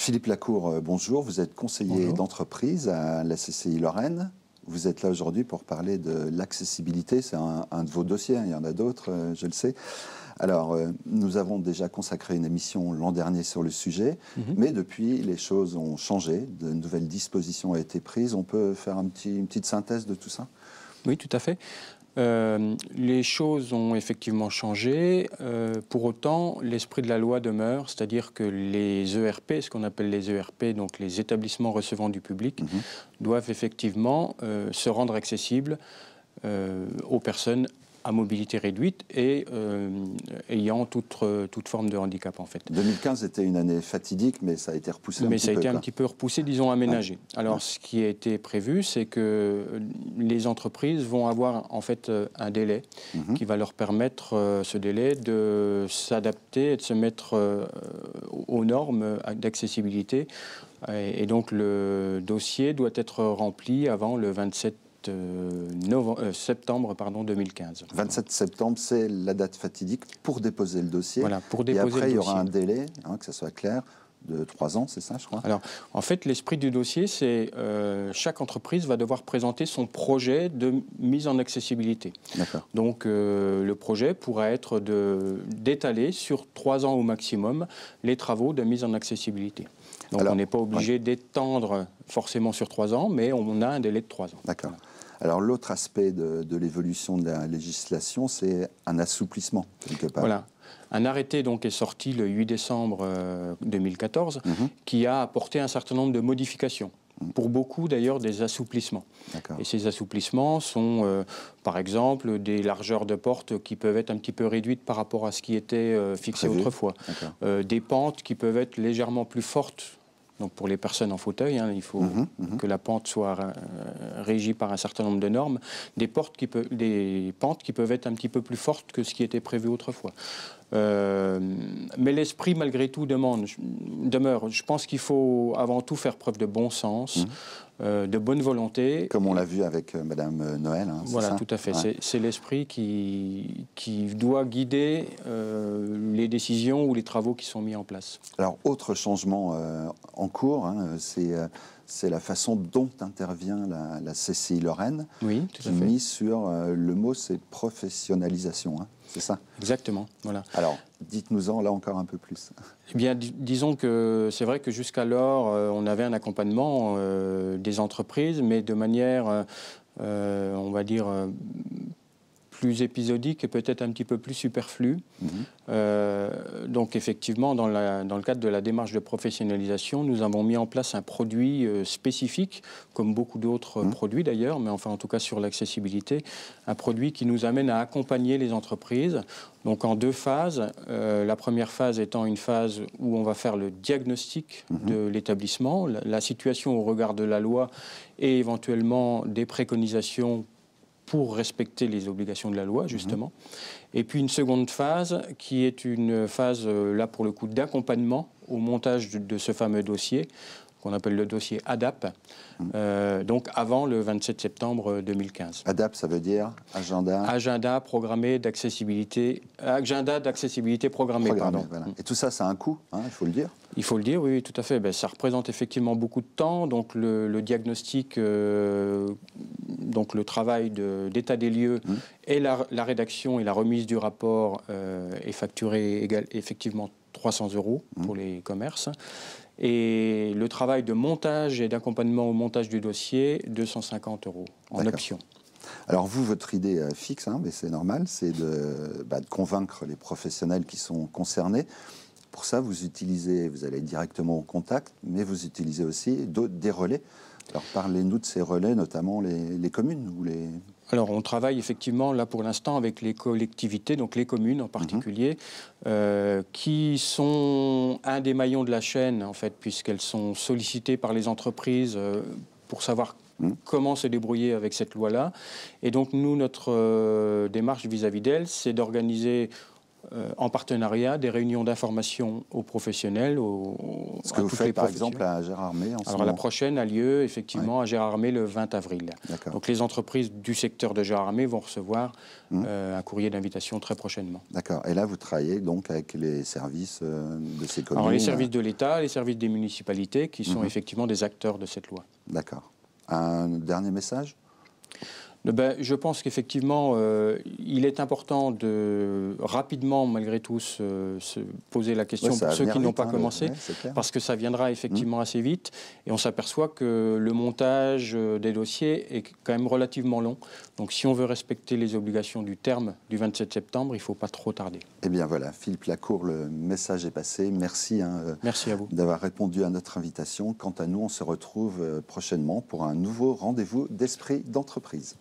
Philippe Lacour, bonjour. Vous êtes conseiller d'entreprise à la CCI Lorraine. Vous êtes là aujourd'hui pour parler de l'accessibilité. C'est un de vos dossiers, il y en a d'autres, je le sais. Alors, nous avons déjà consacré une émission l'an dernier sur le sujet, mais depuis, les choses ont changé, de nouvelles dispositions ont été prises. On peut faire une petite synthèse de tout ça? Oui, tout à fait. Les choses ont effectivement changé. Pour autant, l'esprit de la loi demeure, c'est-à-dire que les ERP, ce qu'on appelle les ERP, donc les établissements recevant du public, doivent effectivement se rendre accessibles aux personnes à mobilité réduite et ayant toute forme de handicap, en fait. 2015 était une année fatidique, mais ça a été repoussé un petit peu. Mais ça a été un petit peu repoussé, disons aménagé. Alors, ce qui a été prévu, c'est que les entreprises vont avoir en fait un délai qui va leur permettre, ce délai, de s'adapter et de se mettre aux normes d'accessibilité. Et donc, le dossier doit être rempli avant le 27 septembre 2015. 27 septembre, c'est la date fatidique pour déposer le dossier. Voilà, pour déposer et après, le il y aura dossier. un délai, que ça soit clair, de 3 ans, c'est ça, je crois? Alors, en fait, l'esprit du dossier, c'est chaque entreprise va devoir présenter son projet de mise en accessibilité. D'accord. Donc, le projet pourra être d'étaler sur 3 ans au maximum les travaux de mise en accessibilité. Donc, alors, on n'est pas obligé d'étendre forcément sur 3 ans, mais on a un délai de 3 ans. D'accord. Voilà. Alors, l'autre aspect de l'évolution de la législation, c'est un assouplissement, quelque part. Voilà. Un arrêté donc est sorti le 8 décembre 2014 qui a apporté un certain nombre de modifications. Pour beaucoup d'ailleurs des assouplissements. Et ces assouplissements sont par exemple des largeurs de portes qui peuvent être un petit peu réduites par rapport à ce qui était fixé autrefois. Des pentes qui peuvent être légèrement plus fortes. Donc pour les personnes en fauteuil, il faut que la pente soit régie par un certain nombre de normes. Des pentes qui peuvent être un petit peu plus fortes que ce qui était prévu autrefois. Mais l'esprit, malgré tout, demeure. Je pense qu'il faut avant tout faire preuve de bon sens, de bonne volonté. Comme on l'a vu avec Madame Noël. Voilà, ça, tout à fait. Ouais. C'est l'esprit qui doit guider les décisions ou les travaux qui sont mis en place. Alors, autre changement en cours, c'est la façon dont intervient la CCI Lorraine, oui, tout à fait. Mise sur le mot, c'est professionnalisation, c'est ça? Exactement, voilà. Alors, dites-nous-en là encore un peu plus. Eh bien, disons que c'est vrai que jusqu'alors, on avait un accompagnement des entreprises, mais de manière, on va dire, plus épisodique et peut-être un petit peu plus superflu. Donc effectivement, dans le cadre de la démarche de professionnalisation, nous avons mis en place un produit spécifique, comme beaucoup d'autres produits d'ailleurs, mais enfin en tout cas sur l'accessibilité, un produit qui nous amène à accompagner les entreprises. Donc en 2 phases, la première phase étant une phase où on va faire le diagnostic de l'établissement, la situation au regard de la loi et éventuellement des préconisations pour respecter les obligations de la loi, justement. Et puis une seconde phase, qui est une phase, là pour le coup, d'accompagnement au montage de ce fameux dossier, qu'on appelle le dossier ADAP, donc avant le 27 septembre 2015. ADAP, ça veut dire agenda... Agenda programmé d'accessibilité... Agenda d'accessibilité programmé, pardon. Voilà. Et tout ça, ça a un coût, il faut le dire. Il faut le dire, oui, tout à fait. Ben, ça représente effectivement beaucoup de temps. Donc le diagnostic, donc le travail d'état des lieux et la rédaction et la remise du rapport est facturé effectivement 300 € pour les commerces. Et le travail de montage et d'accompagnement au montage du dossier, 250 € en option. Alors vous, votre idée fixe, mais c'est normal, c'est de convaincre les professionnels qui sont concernés. Pour ça, vous allez directement au contact, mais vous utilisez aussi des relais. Alors parlez-nous de ces relais, notamment les communes ou les... Alors on travaille effectivement là pour l'instant avec les collectivités, donc les communes en particulier, qui sont un des maillons de la chaîne en fait, puisqu'elles sont sollicitées par les entreprises pour savoir comment se débrouiller avec cette loi-là. Et donc nous, notre démarche vis-à-vis d'elles, c'est d'organiser en partenariat, des réunions d'information aux professionnels, ce que vous faites par exemple à Gérardmer en ce moment. Alors la prochaine a lieu effectivement à Gérardmer le 20 avril. Donc les entreprises du secteur de Gérardmer vont recevoir un courrier d'invitation très prochainement. D'accord. Et là vous travaillez donc avec les services de ces communes. Alors les services de l'État, les services des municipalités qui sont effectivement des acteurs de cette loi. D'accord. Un dernier message ? Je pense qu'effectivement, il est important de rapidement, malgré tout, se poser la question pour ceux qui n'ont pas commencé, parce que ça viendra effectivement assez vite. Et on s'aperçoit que le montage des dossiers est quand même relativement long. Donc si on veut respecter les obligations du terme du 27 septembre, il ne faut pas trop tarder. Eh bien voilà, Philippe Lacour, le message est passé. Merci, merci à vous d'avoir répondu à notre invitation. Quant à nous, on se retrouve prochainement pour un nouveau rendez-vous d'esprit d'entreprise.